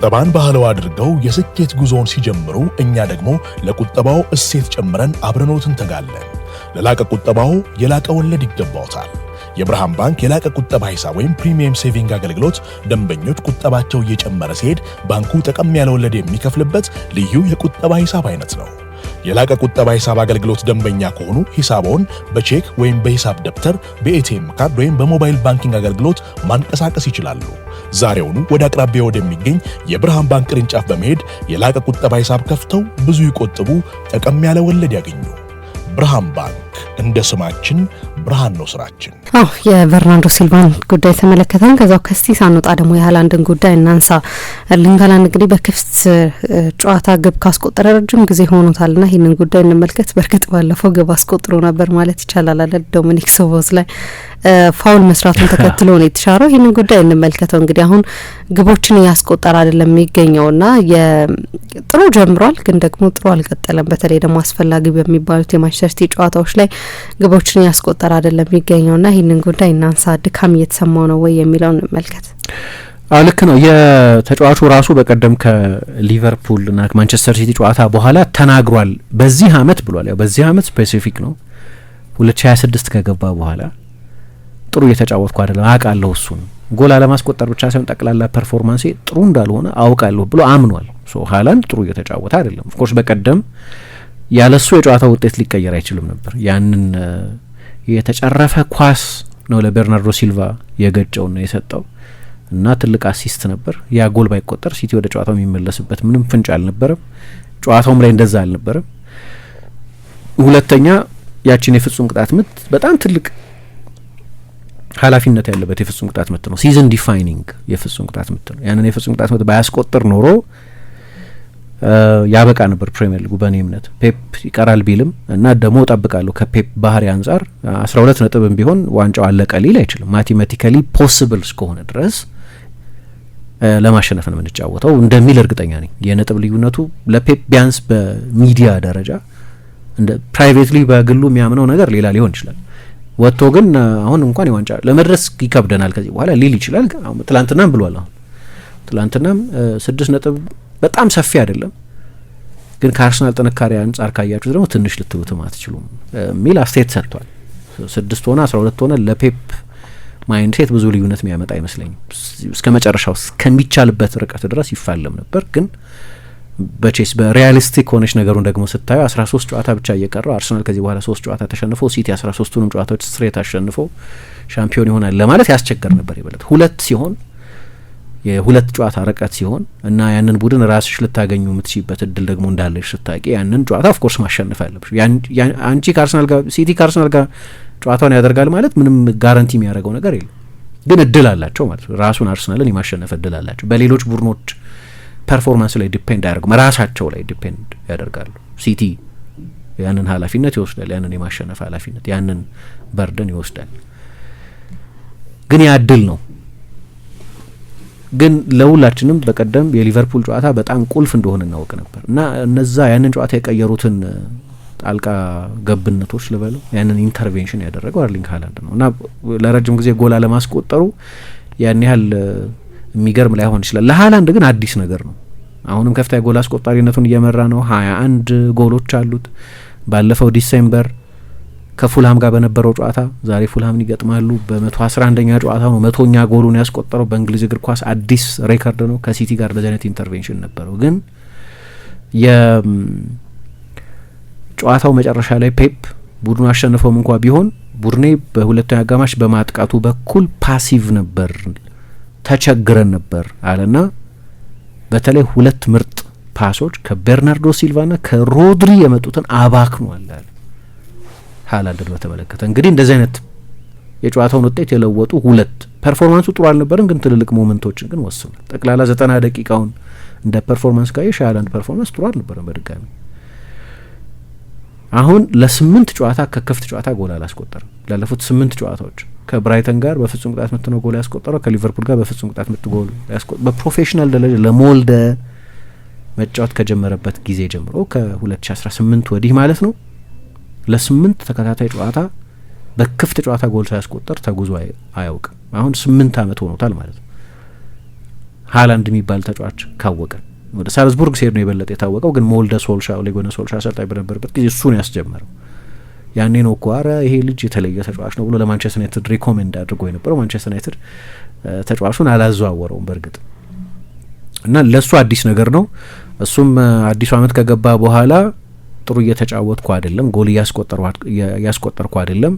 ቁጠባን ባህላዊ አድርገው የስኬት ጉዞውን ሲጀምሩ እኛ ደግሞ ለቁጠባው እሴት ጨምረን አብረኖት እንተጋለን። ለላቀ ቁጠባው የላቀ ወለድ ይገባዎታል። የብርሃን ባንክ የላቀ ቁጠባ ሂሳብ ወይም ፕሪሚየም ሴቪንግ አገልግሎት ደንበኞች ቁጠባቸው እየጨመረ ሲሄድ ባንኩ ጠቀም ያለ ወለድ የሚከፍልበት ልዩ የቁጠባ ሂሳብ አይነት ነው። የላቀ ቁጠባ ሂሳብ አገልግሎት ደንበኛ ከሆኑ ሂሳቦን በቼክ ወይም በሂሳብ ደብተር፣ በኤቲኤም ካርድ ወይም በሞባይል ባንኪንግ አገልግሎት ማንቀሳቀስ ይችላሉ። ዛሬውኑ ወደ አቅራቢያው ወደሚገኝ የብርሃን ባንክ ቅርንጫፍ በመሄድ የላቀ ቁጠባ ሂሳብ ከፍተው ብዙ ይቆጥቡ፣ ጠቀም ያለ ወለድ ያገኙ። ብርሃን ባንክ፣ እንደ ስማችን ብርሃን ነው ስራችን። የበርናርዶ ሲልቫን ጉዳይ ተመለከተን። ከዛው ከስቲ ሳንወጣ ደግሞ የሃላንድን ጉዳይ እናንሳ። ኤርሊንግ ሃላንድ እንግዲህ በክፍት ጨዋታ ግብ ካስቆጠረ ረጅም ጊዜ ሆኖታልና ይህንን ጉዳይ እንመልከት። በእርግጥ ባለፈው ግብ አስቆጥሮ ነበር ማለት ይቻላል አይደል? ዶሚኒክ ሶቦዝ ላይ ፋውል መስራቱን ተከትሎ ነው የተሻረው። ይህንን ጉዳይ እንመልከተው። እንግዲህ አሁን ግቦችን ያስቆጠረ አይደለም የሚገኘውና ጥሩ ጀምሯል፣ ግን ደግሞ ጥሩ አልቀጠለም። በተለይ ደግሞ አስፈላጊ በሚባሉት የማንቸስተር ሲቲ ጨዋታዎች ላይ ግቦችን ያስቆጠረ አይደለም የሚገኘውና ይህንን ጉዳይ እናንሳ። ድካም እየተሰማው ነው ወይ የሚለውን እንመልከት። ልክ ነው። የተጫዋቹ ራሱ በቀደም ከሊቨርፑል እና ከማንቸስተር ሲቲ ጨዋታ በኋላ ተናግሯል። በዚህ አመት ብሏል። ያው በዚህ አመት ስፔሲፊክ ነው 2026 ከገባ በኋላ ጥሩ እየተጫወትኩ አይደለም አውቃለሁ። እሱን ጎል አለማስቆጠር ብቻ ሳይሆን ጠቅላላ ፐርፎርማንሴ ጥሩ እንዳልሆነ አውቃለሁ ብሎ አምኗል። ሃላንድ ጥሩ እየተጫወተ አይደለም። ኦፍ ኮርስ በቀደም ያለሱ የጨዋታ ውጤት ሊቀየር አይችልም ነበር። ያንን የተጨረፈ ኳስ ነው ለበርናርዶ ሲልቫ የገጨውና የሰጠው እና ትልቅ አሲስት ነበር። ያ ጎል ባይቆጠር ሲቲ ወደ ጨዋታው የሚመለስበት ምንም ፍንጭ አልነበረም። ጨዋታውም ላይ እንደዛ አልነበረም። ሁለተኛ ያቺን የፍጹም ቅጣት ምት በጣም ትልቅ ኃላፊነት ያለበት የፍጹም ቅጣት ምት ነው። ሲዝን ዲፋይኒንግ የፍጹም ቅጣት ምት ነው። ያንን የፍጹም ቅጣት ምት ባያስቆጥር ኖሮ ያበቃ ነበር ፕሪሚየር ሊጉ በእኔ እምነት። ፔፕ ይቀራል ቢልም እና ደግሞ ጠብቃለሁ ከፔፕ ባህሪ አንጻር 12 ነጥብም ቢሆን ዋንጫው አለቀ ሊል አይችልም። ማቴማቲካሊ ፖሲብል እስከሆነ ድረስ ለማሸነፍ ነው የምንጫወተው እንደሚል እርግጠኛ ነኝ። የነጥብ ልዩነቱ ለፔፕ ቢያንስ በሚዲያ ደረጃ እንደ ፕራይቬትሊ በግሉ የሚያምነው ነገር ሌላ ሊሆን ይችላል። ወጥቶ ግን አሁን እንኳን የዋንጫ ለመድረስ ይከብደናል ከዚህ በኋላ ሊል ይችላል። ትላንትናም ብሏል። አሁን ትላንትናም 6 ነጥብ በጣም ሰፊ አይደለም፣ ግን ከአርሰናል ጥንካሬ አንጻር ካያችሁ ደግሞ ትንሽ ልትሉትም አትችሉም የሚል አስተያየት ሰጥቷል። 6 ሆነ 12 ሆነ ለፔፕ ማይንድ ሴት ብዙ ልዩነት የሚያመጣ አይመስለኝም። እስከ መጨረሻው እስከሚቻልበት ርቀት ድረስ ይፋለም ነበር። ግን በቼስ በሪያሊስቲክ ሆነች ነገሩን ደግሞ ስታዩ 13 ጨዋታ ብቻ እየቀረው አርሰናል ከዚህ በኋላ 3 ጨዋታ ተሸንፎ ሲቲ 13ቱንም ጨዋታዎች ስትሬት አሸንፎ ሻምፒዮን ይሆናል ለማለት ያስቸገር ነበር። ይበለጥ 2 ሲሆን የሁለት ጨዋታ ርቀት ሲሆን እና ያንን ቡድን ራስሽ ልታገኙ የምትችይበት እድል ደግሞ እንዳለሽ ስታቂ ያንን ጨዋታ ኦፍ ኮርስ ማሸነፍ አለብሽ። አንቺ ከአርሰናል ጋር ሲቲ ከአርሰናል ጋር ጨዋታውን ያደርጋል ማለት ምንም ጋራንቲ የሚያደርገው ነገር የለም፣ ግን እድል አላቸው ማለት ነው። ራሱን አርሰናልን የማሸነፍ እድል አላቸው። በሌሎች ቡድኖች ፐርፎርማንስ ላይ ዲፔንድ አያደርጉም፣ ራሳቸው ላይ ዲፔንድ ያደርጋሉ። ሲቲ ያንን ኃላፊነት ይወስዳል፣ ያንን የማሸነፍ ኃላፊነት ያንን በርደን ይወስዳል። ግን ያ እድል ነው። ግን ለሁላችንም በቀደም የሊቨርፑል ጨዋታ በጣም ቁልፍ እንደሆነ እናውቅ ነበር እና እነዛ ያንን ጨዋታ የቀየሩትን ጣልቃ ገብነቶች ልበለው ያንን ኢንተርቬንሽን ያደረገው ኤርሊንግ ሃላንድ ነው እና ለረጅም ጊዜ ጎል አለማስቆጠሩ ያን ያህል የሚገርም ላይሆን ይችላል። ለሃላንድ ግን አዲስ ነገር ነው። አሁንም ከፍተኛ ጎል አስቆጣሪነቱን እየመራ ነው። 21 ጎሎች አሉት። ባለፈው ዲሴምበር ከፉልሃም ጋር በነበረው ጨዋታ ዛሬ ፉልሃምን ይገጥማሉ። በ111ኛ ጨዋታ ነው 100ኛ ጎሉን ያስቆጠረው። በእንግሊዝ እግር ኳስ አዲስ ሬከርድ ነው። ከሲቲ ጋር በዚህ አይነት ኢንተርቬንሽን ነበረው። ግን የጨዋታው መጨረሻ ላይ ፔፕ ቡድኑ አሸንፈውም እንኳ ቢሆን ቡድኔ በሁለተኛ አጋማሽ በማጥቃቱ በኩል ፓሲቭ ነበር፣ ተቸግረን ነበር አለና በተለይ 2 ምርጥ ፓሶች ከበርናርዶ ሲልቫና ከሮድሪ የመጡትን አባክኗል አለ። ሃላንድን በተመለከተ እንግዲህ እንደዚህ አይነት የጨዋታውን ውጤት የለወጡ 2 ፐርፎርማንሱ ጥሩ አልነበረም፣ ግን ትልልቅ ሞመንቶችን ግን ወስኗል። ጠቅላላ 90 ደቂቃውን እንደ ፐርፎርማንስ ካየሽ ሃላንድ ፐርፎርማንስ ጥሩ አልነበረም። በድጋሚ አሁን ለ8 ጨዋታ ከክፍት ጨዋታ ጎል አላስቆጠረም። ላለፉት 8 ጨዋታዎች ከብራይተን ጋር በፍጹም ቅጣት ምት ነው ጎል ያስቆጠረው፣ ከሊቨርፑል ጋር በፍጹም ቅጣት ምት ጎል ያስቆጠረው። በፕሮፌሽናል ደረጃ ለሞልደ መጫወት ከጀመረበት ጊዜ ጀምሮ ከ2018 ወዲህ ማለት ነው ለ8 ተከታታይ ጨዋታ በክፍት ጨዋታ ጎል ሳያስቆጠር ተጉዞ አያውቅም። አሁን 8 አመት ሆኖታል ማለት ነው። ሃላንድ የሚባል ተጫዋች ካወቀ ወደ ሳልዝቡርግ ሲሄድ ነው የበለጠ የታወቀው። ግን ሞልደ ሶልሻ ሌጎነ ሶልሻ አሰልጣኝ በነበረበት ጊዜ እሱ ነው ያስጀመረው። ያኔ ነው እኮ ኧረ ይሄ ልጅ የተለየ ተጫዋች ነው ብሎ ለማንቸስተር ዩናይትድ ሪኮሜንድ አድርጎ የነበረው። ማንቸስተር ዩናይትድ ተጫዋቹን አላዘዋወረውም በእርግጥ እና ለሱ አዲስ ነገር ነው። እሱም አዲሱ አመት ከገባ በኋላ ጥሩ እየተጫወትኩ አይደለም፣ ጎል እያስቆጠርኩ አይደለም፣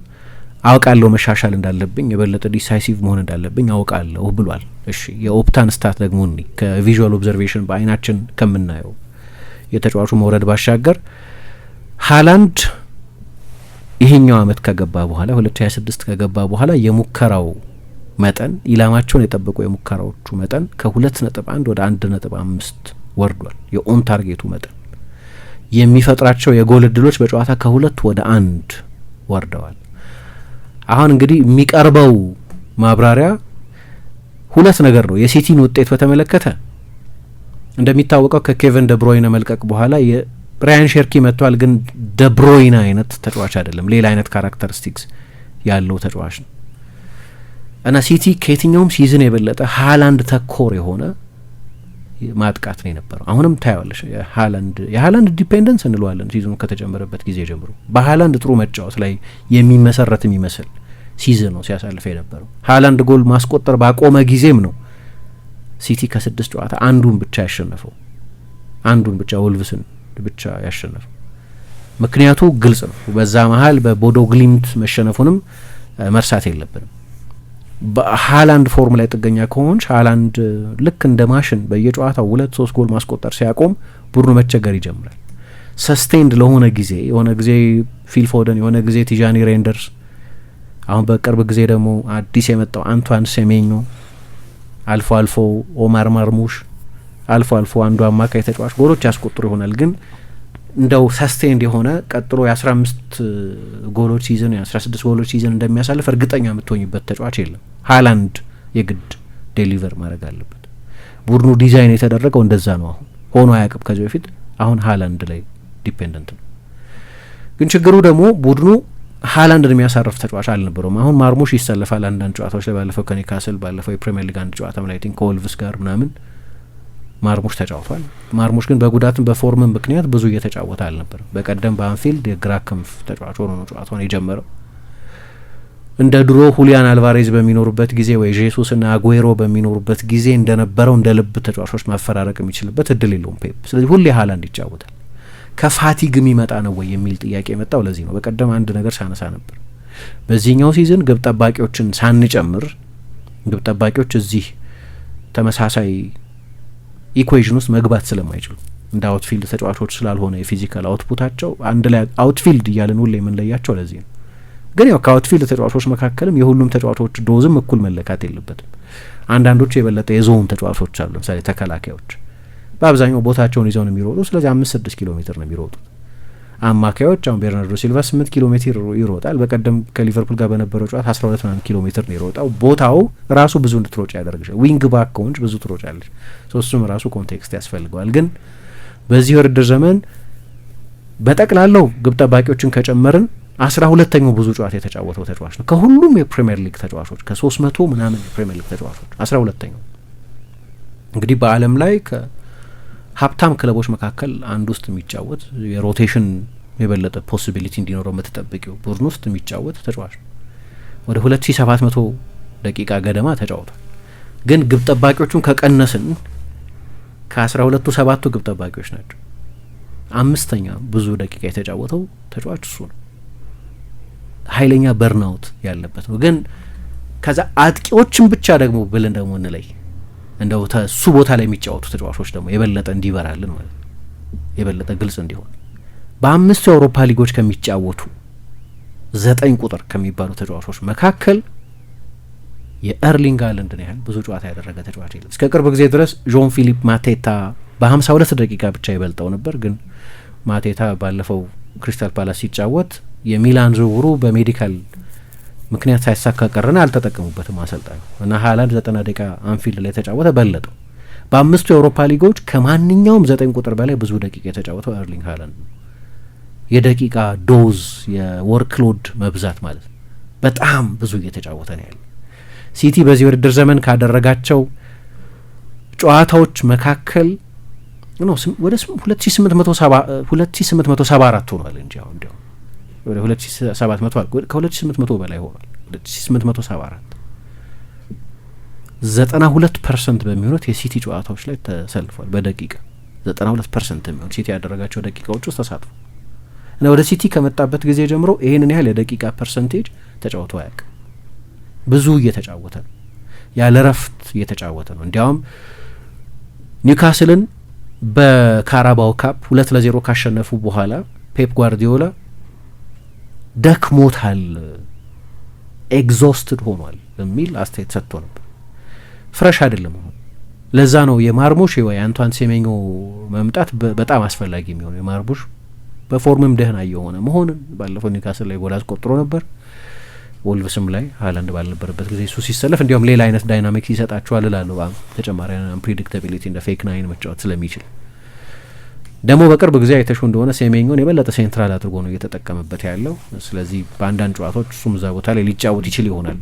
አውቃለሁ መሻሻል እንዳለብኝ፣ የበለጠ ዲሳይሲቭ መሆን እንዳለብኝ አውቃለሁ ብሏል። እሺ የኦፕታን ስታት ደግሞ እኒ ከቪዥዋል ኦብዘርቬሽን በአይናችን ከምናየው የተጫዋቹ መውረድ ባሻገር ሃላንድ ይሄኛው አመት ከገባ በኋላ 2026 ከገባ በኋላ የሙከራው መጠን ኢላማቸውን የጠበቁ የሙከራዎቹ መጠን ከ2.1 ወደ 1.5 ወርዷል። የኦን ታርጌቱ መጠን የሚፈጥራቸው የጎል እድሎች በጨዋታ ከ2 ወደ 1 ወርደዋል። አሁን እንግዲህ የሚቀርበው ማብራሪያ ሁለት ነገር ነው። የሲቲን ውጤት በተመለከተ እንደሚታወቀው ከኬቨን ደብሮይነ መልቀቅ በኋላ የራያን ሼርኪ መጥቷል። ግን ደብሮይነ አይነት ተጫዋች አይደለም፣ ሌላ አይነት ካራክተሪስቲክስ ያለው ተጫዋች ነው እና ሲቲ ከየትኛውም ሲዝን የበለጠ ሃላንድ ተኮር የሆነ ማጥቃት ነው የነበረው። አሁንም ታያለሽ የሃላንድ ዲፔንደንስ እንለዋለን። ሲዝኑ ከተጀመረበት ጊዜ ጀምሮ በሃላንድ ጥሩ መጫወት ላይ የሚመሰረት የሚመስል ሲዝን ነው ሲያሳልፈ የነበረው። ሃላንድ ጎል ማስቆጠር ባቆመ ጊዜም ነው ሲቲ ከ6 ጨዋታ አንዱን ብቻ ያሸነፈው፣ አንዱን ብቻ ወልቭስን ብቻ ያሸነፈው። ምክንያቱ ግልጽ ነው። በዛ መሀል በቦዶ ግሊምት መሸነፉንም መርሳት የለብንም። በሃላንድ ፎርም ላይ ጥገኛ ከሆንሽ ሃላንድ ልክ እንደ ማሽን በየጨዋታው 2-3 ጎል ማስቆጠር ሲያቆም ቡድኑ መቸገር ይጀምራል። ሰስቴንድ ለሆነ ጊዜ የሆነ ጊዜ ፊል ፎደን፣ የሆነ ጊዜ ቲጃኒ ሬንደርስ፣ አሁን በቅርብ ጊዜ ደግሞ አዲስ የመጣው አንቷን ሴሜኞ፣ አልፎ አልፎ ኦማር ማርሙሽ፣ አልፎ አልፎ አንዱ አማካይ ተጫዋች ጎሎች ያስቆጥሩ ይሆናል። ግን እንደው ሰስቴንድ የሆነ ቀጥሎ የ15 ጎሎች ሲዝን የ16 ጎሎች ሲዝን እንደሚያሳልፍ እርግጠኛ የምትሆኝበት ተጫዋች የለም። ሃላንድ የግድ ዴሊቨር ማድረግ አለበት። ቡድኑ ዲዛይን የተደረገው እንደዛ ነው። አሁን ሆኖ አያውቅም ከዚህ በፊት። አሁን ሃላንድ ላይ ዲፔንደንት ነው። ግን ችግሩ ደግሞ ቡድኑ ሃላንድን የሚያሳርፍ ተጫዋች አልነበረውም። አሁን ማርሙሽ ይሰለፋል አንዳንድ ጨዋታዎች ላይ። ባለፈው ከኒካስል፣ ባለፈው የፕሪሚየር ሊግ አንድ ጨዋታ ላይ ከወልቭስ ጋር ምናምን ማርሙሽ ተጫውቷል። ማርሙሽ ግን በጉዳትም በፎርምም ምክንያት ብዙ እየተጫወተ አልነበረም። በቀደም በአንፊልድ የግራ ክንፍ ተጫዋች ሆኖ ነው ጨዋታውን የጀመረው። እንደ ድሮ ሁሊያን አልቫሬዝ በሚኖሩበት ጊዜ ወይ ጄሱስና አጉዌሮ በሚኖሩበት ጊዜ እንደነበረው እንደ ልብ ተጫዋቾች ማፈራረቅ የሚችልበት እድል የለውም ፔፕ። ስለዚህ ሁሌ ሃላንድ ይጫወታል። ከፋቲግ የሚመጣ ነው ወይ የሚል ጥያቄ የመጣው ለዚህ ነው። በቀደም አንድ ነገር ሳነሳ ነበር። በዚህኛው ሲዝን ግብ ጠባቂዎችን ሳንጨምር ግብ ጠባቂዎች እዚህ ተመሳሳይ ኢኩዌዥን ውስጥ መግባት ስለማይችሉ እንደ አውትፊልድ ተጫዋቾች ስላልሆነ የፊዚካል አውትፑታቸው አንድ ላይ አውትፊልድ እያልን ሁሌ የምንለያቸው ለዚህ ነው። ግን ያው ከአውትፊልድ ተጫዋቾች መካከልም የሁሉም ተጫዋቾች ዶዝም እኩል መለካት የለበትም። አንዳንዶቹ የበለጠ የዞን ተጫዋቾች አሉ። ለምሳሌ ተከላካዮች በአብዛኛው ቦታቸውን ይዘው ነው የሚሮጡ። ስለዚህ 5-6 ኪሎ ሜትር ነው የሚሮጡት። አማካዮች አሁን ቤርናርዶ ሲልቫ 8 ኪሎ ሜትር ይሮጣል። በቀደም ከሊቨርፑል ጋር በነበረው ጨዋታ 12 ኪሎ ሜትር ነው የሮጣው። ቦታው ራሱ ብዙ እንድትሮጭ ያደርግሻል። ዊንግ ባክ ከሆንሽ ብዙ ትሮጫለሽ። እሱም ራሱ ኮንቴክስት ያስፈልገዋል። ግን በዚህ ውድድር ዘመን በጠቅላላው ግብ ጠባቂዎችን ከጨመርን 12ኛው ብዙ ጨዋታ የተጫወተው ተጫዋች ነው ከሁሉም የፕሪሚየር ሊግ ተጫዋቾች፣ ከ300 ምናምን የፕሪሚየር ሊግ ተጫዋቾች 12ኛው። እንግዲህ በዓለም ላይ ሀብታም ክለቦች መካከል አንድ ውስጥ የሚጫወት የሮቴሽን የበለጠ ፖሲቢሊቲ እንዲኖረው የምትጠብቂው ቡድን ውስጥ የሚጫወት ተጫዋች ነው። ወደ 2700 ደቂቃ ገደማ ተጫውቷል። ግን ግብ ጠባቂዎቹን ከቀነስን ከ12ቱ 7ቱ ግብ ጠባቂዎች ናቸው። 5ኛ ብዙ ደቂቃ የተጫወተው ተጫዋች እሱ ነው። ኃይለኛ በርናውት ያለበት ነው። ግን ከዛ አጥቂዎችን ብቻ ደግሞ ብለን ደግሞ እንለይ እንደው እሱ ቦታ ላይ የሚጫወቱ ተጫዋቾች ደግሞ የበለጠ እንዲበራልን ማለት ነው፣ የበለጠ ግልጽ እንዲሆን በ5 የአውሮፓ ሊጎች ከሚጫወቱ 9 ቁጥር ከሚባሉ ተጫዋቾች መካከል የኤርሊንግ ሃላንድን ያህል ብዙ ጨዋታ ያደረገ ተጫዋች የለም። እስከ ቅርብ ጊዜ ድረስ ዦን ፊሊፕ ማቴታ በ52 ደቂቃ ብቻ ይበልጠው ነበር። ግን ማቴታ ባለፈው ክሪስታል ፓላስ ሲጫወት የሚላን ዝውውሩ በሜዲካል ምክንያት ሳይሳካ ቀረና አልተጠቀሙበትም አሰልጣኙ እና ሃላንድ 90 ደቂቃ አንፊልድ ላይ ተጫወተ፣ በለጠው። በ5 የአውሮፓ ሊጎች ከማንኛውም 9 ቁጥር በላይ ብዙ ደቂቃ የተጫወተው ኤርሊንግ ሃላንድ ነው። የደቂቃ ዶዝ የወርክሎድ መብዛት ማለት ነው። በጣም ብዙ እየተጫወተ ነው ያለ። ሲቲ በዚህ ውድድር ዘመን ካደረጋቸው ጨዋታዎች መካከል ነው ወደ 2874 ሆኗል እንጂ አሁን እንዲያው ወደ 2700 ከ2800 በላይ ሆኗል። 2874 92% በሚሆኑት የሲቲ ጨዋታዎች ላይ ተሰልፏል። በደቂቃ 92% የሚሆን ሲቲ ያደረጋቸው ደቂቃዎች ውስጥ ተሳትፎ እና ወደ ሲቲ ከመጣበት ጊዜ ጀምሮ ይሄንን ያህል የደቂቃ ፐርሰንቴጅ ተጫውቶ አያውቅም። ብዙ እየተጫወተ ነው፣ ያለ ረፍት እየተጫወተ ነው። እንዲያውም ኒውካስልን በካራባው ካፕ 2-0 ካሸነፉ በኋላ ፔፕ ጓርዲዮላ ደክሞታል፣ ኤግዞስትድ ሆኗል የሚል አስተያየት ሰጥቶ ነበር። ፍረሽ አይደለም አሁን። ለዛ ነው የማርሙሽ ወይ አንቷን ሴሜኞ መምጣት በጣም አስፈላጊ የሚሆነው። የማርሙሽ በፎርምም ደህና እየሆነ መሆንን ባለፈው ኒውካስል ላይ ጎል አስቆጥሮ ነበር። ወልቭስም ላይ ሃላንድ ባልነበረበት ጊዜ እሱ ሲሰለፍ እንዲያውም ሌላ አይነት ዳይናሚክስ ይሰጣቸዋል እላለሁ። ተጨማሪ አንፕሪዲክታቢሊቲ እንደ ፌክ ናይን መጫወት ስለሚችል ደግሞ በቅርብ ጊዜ አይተሹ እንደሆነ ሴሜኞን የበለጠ ሴንትራል አድርጎ ነው እየተጠቀመበት ያለው። ስለዚህ በአንዳንድ ጨዋታዎች እሱም እዛ ቦታ ላይ ሊጫወት ይችል ይሆናል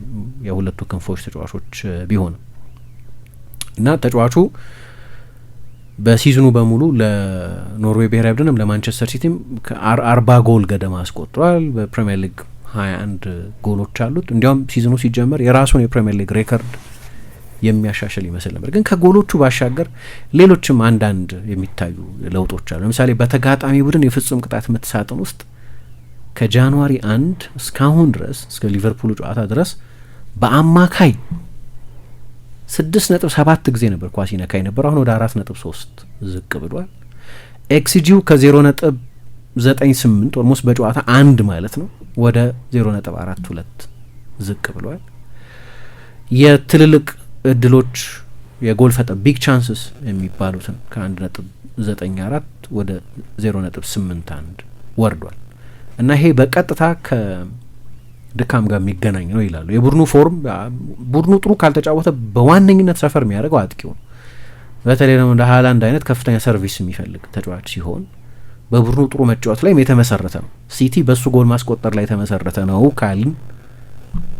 የሁለቱ ክንፎች ተጫዋቾች ቢሆንም እና ተጫዋቹ በሲዝኑ በሙሉ ለኖርዌይ ብሔራዊ ቡድንም ለማንቸስተር ሲቲም 40 ጎል ገደማ አስቆጥሯል። በፕሪሚየር ሊግ 21 ጎሎች አሉት። እንዲያውም ሲዝኑ ሲጀመር የራሱን የፕሪሚየር ሊግ ሬከርድ የሚያሻሽል ይመስል ነበር። ግን ከጎሎቹ ባሻገር ሌሎችም አንዳንድ የሚታዩ ለውጦች አሉ። ለምሳሌ በተጋጣሚ ቡድን የፍጹም ቅጣት ምት ሳጥን ውስጥ ከጃንዋሪ 1 እስካሁን ድረስ እስከ ሊቨርፑል ጨዋታ ድረስ በአማካይ 6.7 ጊዜ ነበር ኳስ ይነካ ነበር። አሁን ወደ 4.3 ዝቅ ብሏል። ኤክስጂው ከ0.98 ኦልሞስት በጨዋታ 1 ማለት ነው ወደ 0.42 ዝቅ ብሏል። የትልልቅ እድሎች የጎል ፈጠ ቢግ ቻንስስ የሚባሉትን ከ1.94 ወደ 0.81 ወርዷል እና ይሄ በቀጥታ ከድካም ጋር የሚገናኝ ነው ይላሉ። የቡድኑ ፎርም ቡድኑ ጥሩ ካልተጫወተ በዋነኝነት ሰፈር የሚያደርገው አጥቂው ነው። በተለይ ደግሞ እንደ ሃላንድ አይነት ከፍተኛ ሰርቪስ የሚፈልግ ተጫዋች ሲሆን በቡድኑ ጥሩ መጫወት ላይ የተመሰረተ ነው። ሲቲ በሱ ጎል ማስቆጠር ላይ የተመሰረተ ነው ካልን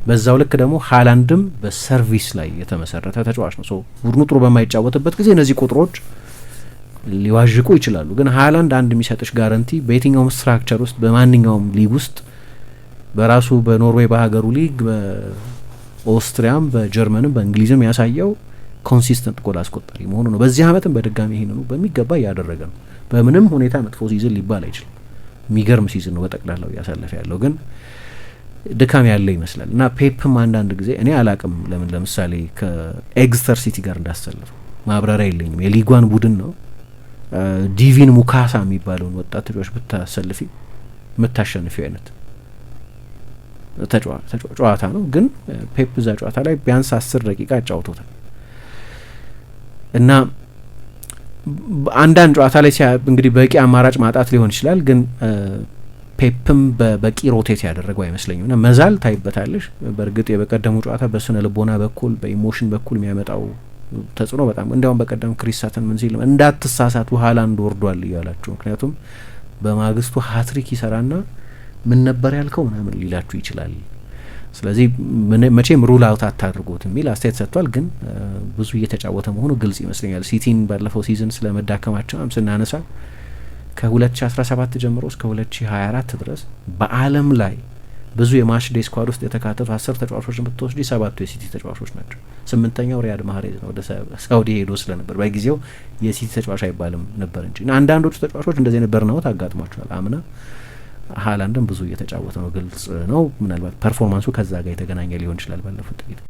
በዛው ልክ ደግሞ ሃላንድም በሰርቪስ ላይ የተመሰረተ ተጫዋች ነው። ቡድኑ ጥሩ በማይጫወትበት ጊዜ እነዚህ ቁጥሮች ሊዋዥቁ ይችላሉ። ግን ሃላንድ አንድ የሚሰጥሽ ጋረንቲ በየትኛውም ስትራክቸር ውስጥ በማንኛውም ሊግ ውስጥ በራሱ በኖርዌይ በሀገሩ ሊግ በኦስትሪያም በጀርመንም በእንግሊዝም ያሳየው ኮንሲስተንት ጎል አስቆጣሪ መሆኑ ነው። በዚህ አመትም በድጋሚ ይሄንኑ በሚገባ እያደረገ ነው። በምንም ሁኔታ መጥፎ ሲዝን ሊባል አይችልም። የሚገርም ሲዝን ነው በጠቅላላው እያሳለፈ ያለው። ግን ድካም ያለ ይመስላል እና ፔፕም አንዳንድ ጊዜ እኔ አላቅም ለምን ለምሳሌ ከኤግስተር ሲቲ ጋር እንዳሰለፈው ማብራሪያ የለኝም። የሊጓን ቡድን ነው። ዲቪን ሙካሳ የሚባለውን ወጣት ተጫዋች ብታሰልፊ የምታሸንፊው አይነት ጨዋታ ነው። ግን ፔፕ እዛ ጨዋታ ላይ ቢያንስ 10 ደቂቃ አጫውቶታል እና አንዳንድ ጨዋታ ላይ እንግዲህ በቂ አማራጭ ማጣት ሊሆን ይችላል። ግን ፔፕም በቂ ሮቴት ያደረገው አይመስለኝም እና መዛል ታይበታለሽ። በእርግጥ የበቀደሙ ጨዋታ በስነ ልቦና በኩል በኢሞሽን በኩል የሚያመጣው ተጽዕኖ በጣም እንዲያውም በቀደም ክሪስታትን ምን ሲል እንዳትሳሳቱ ሃላንድ ወርዷል እያላችሁ፣ ምክንያቱም በማግስቱ ሀትሪክ ይሰራና ምን ነበር ያልከው ምናምን ሊላችሁ ይችላል። ስለዚህ መቼም ሩል አውት አታድርጉት የሚል አስተያየት ሰጥቷል። ግን ብዙ እየተጫወተ መሆኑ ግልጽ ይመስለኛል። ሲቲን ባለፈው ሲዝን ስለመዳከማቸው ስናነሳ ከ2017 ጀምሮ እስከ 2024 ድረስ በዓለም ላይ ብዙ የማች ዴይ ስኳድ ውስጥ የተካተቱ 10 ተጫዋቾችን ብትወስጂ 7ቱ የሲቲ ተጫዋቾች ናቸው። 8ኛው ሪያድ ማህሬዝ ነው፣ ወደ ሳውዲ ሄዶ ስለነበር በጊዜው የሲቲ ተጫዋች አይባልም ነበር እንጂ እና አንዳንዶቹ ተጫዋቾች እንደዚህ ነበር ነው አጋጥሟቸዋል። አምና ሃላንድም ብዙ እየተጫወተ ነው፣ ግልጽ ነው። ምናልባት ፐርፎርማንሱ ከዛ ጋር የተገናኘ ሊሆን ይችላል ባለፉት ጥቂት